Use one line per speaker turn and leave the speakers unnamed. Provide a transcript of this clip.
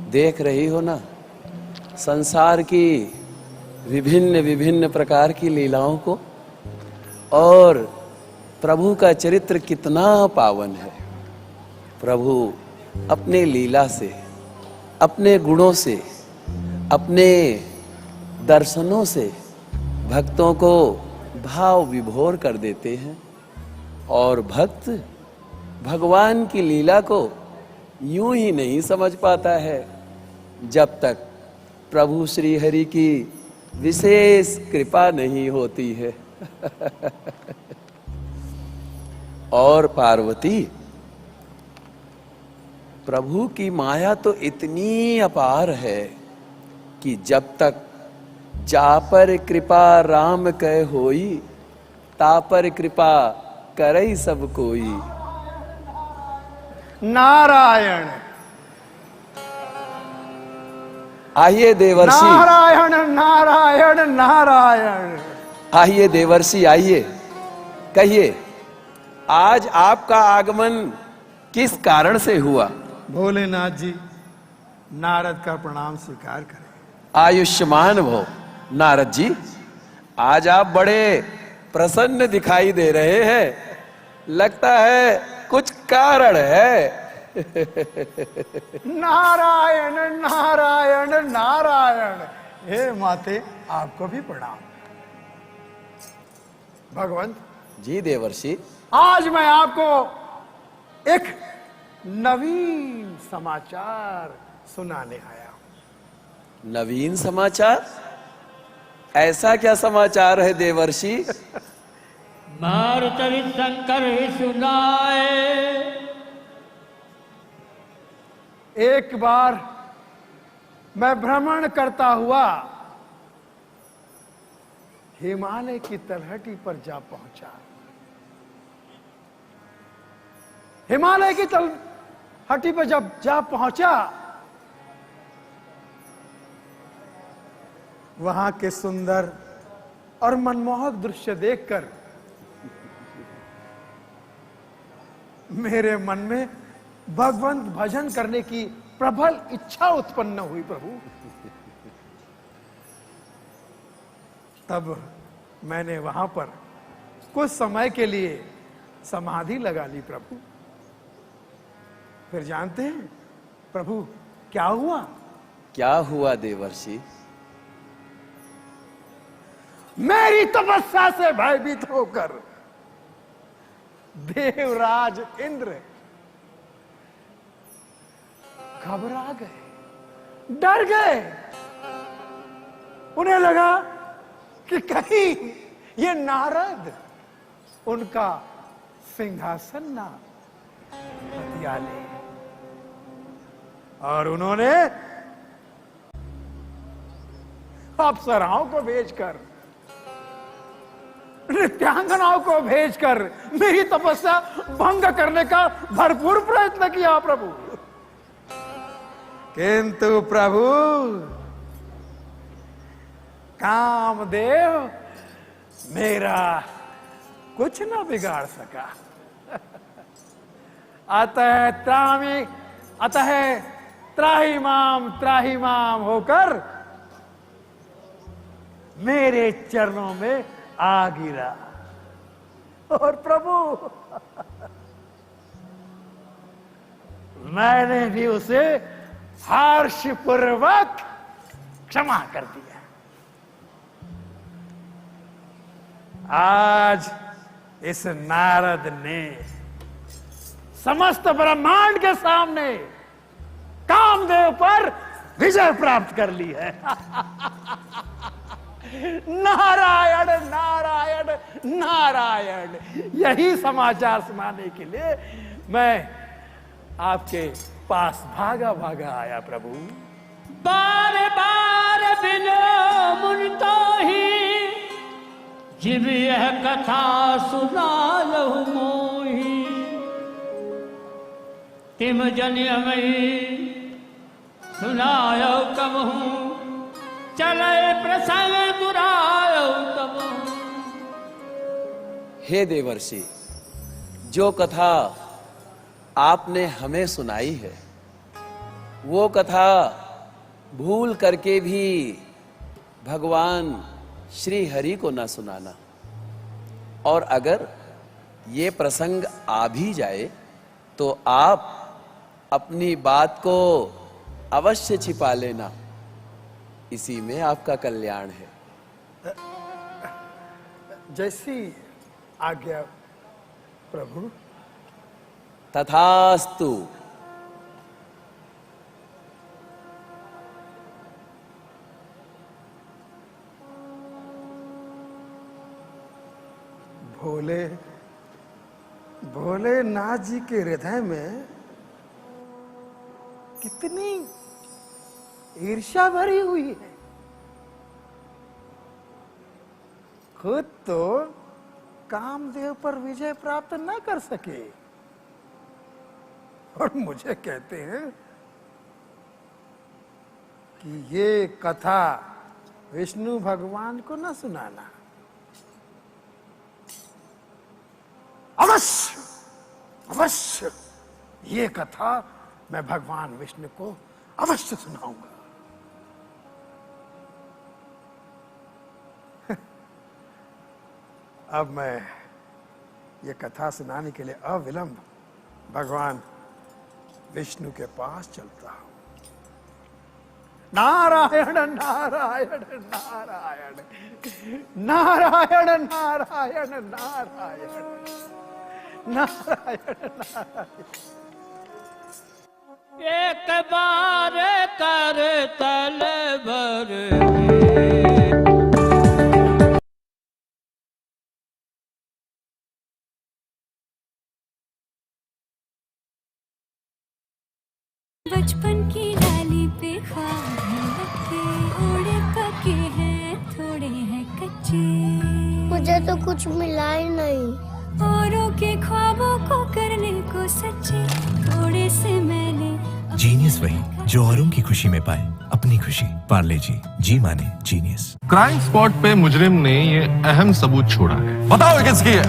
देख रही हो ना संसार की विभिन्न विभिन्न प्रकार की लीलाओं को, और प्रभु का चरित्र कितना पावन है। प्रभु अपने लीला से, अपने गुणों से, अपने दर्शनों से भक्तों को भाव विभोर कर देते हैं, और भक्त भगवान की लीला को यूं ही नहीं समझ पाता है जब तक प्रभु श्री हरि की विशेष कृपा नहीं होती है। और पार्वती, प्रभु की माया तो इतनी अपार है कि जब तक जा पर कृपा राम कह होई, ता पर कृपा करई सब कोई।
नारायण
आइए देवर्षि,
नारायण नारायण नारायण।
आइए देवर्षि, आइए, कहिए आज आपका आगमन किस कारण से हुआ?
भोलेनाथ जी, नारद का प्रणाम स्वीकार करें।
आयुष्मान भव। नारद जी, आज आप बड़े प्रसन्न दिखाई दे रहे हैं, लगता है कुछ कारण है।
नारायण नारायण नारायण। हे माते, आपको भी प्रणाम। भगवंत
जी देवर्षि,
आज मैं आपको एक नवीन समाचार सुनाने आया हूं।
नवीन समाचार? ऐसा क्या समाचार है देवर्षि?
भारत शंकर सुनाए।
एक बार मैं भ्रमण करता हुआ हिमालय की तलहटी पर जा पहुंचा। हिमालय की तलहटी पर जब जा पहुंचा, वहां के सुंदर और मनमोहक दृश्य देखकर मेरे मन में भगवंत भजन करने की प्रबल इच्छा उत्पन्न हुई। प्रभु, तब मैंने वहां पर कुछ समय के लिए समाधि लगा ली। प्रभु, फिर जानते हैं प्रभु क्या हुआ?
क्या हुआ देवर्षि?
मेरी तपस्या से भयभीत होकर देवराज इंद्र घबरा गए, डर गए। उन्हें लगा कि कहीं ये नारद उनका सिंहासन ना हथिया ले, और उन्होंने अप्सराओं को भेजकर, नृत्यांगनाओं को भेजकर मेरी तपस्या भंग करने का भरपूर प्रयत्न किया। प्रभु, किंतु प्रभु कामदेव मेरा कुछ न बिगाड़ सका। अतः त्राही माम होकर मेरे चरणों में आ गिरा। और प्रभु, मैंने भी उसे हर्षपूर्वक क्षमा कर दिया। आज इस नारद ने समस्त ब्रह्मांड के सामने कामदेव पर विजय प्राप्त कर ली है। नारायण नारायण नारायण। यही समाचार सुनाने के लिए मैं आपके पास भागा भागा आया। प्रभु,
बार बार बिनो मुन तो ही, जिब यह कथा सुना लहु मोही। तिम जन अमई सुनायो कबहू, चले प्रसंग दुरायो तबहू।
हे देवर्षि, जो कथा आपने हमें सुनाई है वो कथा भूल करके भी भगवान श्री हरि को ना सुनाना। और अगर ये प्रसंग आ भी जाए तो आप अपनी बात को अवश्य छिपा लेना, इसी में आपका कल्याण है।
जैसी आज्ञा प्रभु।
तथास्तु।
भोलेनाथ जी के हृदय में कितनी ईर्ष्या भरी हुई है। खुद तो कामदेव पर विजय प्राप्त न कर सके और मुझे कहते हैं कि ये कथा विष्णु भगवान को न सुनाना। अवश्य अवश्य ये कथा मैं भगवान विष्णु को अवश्य सुनाऊंगा। अब मैं ये कथा सुनाने के लिए अविलंब भगवान विष्णु के पास चलता हूं। नारायण नारायण नारायण नारायण नारायण नारायण नारायण नारायण।
एक बार कर तल भर
बचपन की डाली पे ख्वाब लटके, ओढ़े पके हैं थोड़े हैं कच्चे।
मुझे तो कुछ मिला ही नहीं।
औरों के ख्वाबों को करने को सच्चे, थोड़े से मैंने
जीनियस वही जो औरों की खुशी में पाए अपनी खुशी। पार्ले जी माने जीनियस।
क्राइम स्पॉट पे मुजरिम ने ये अहम सबूत छोड़ा है।
बताओ किसकी है?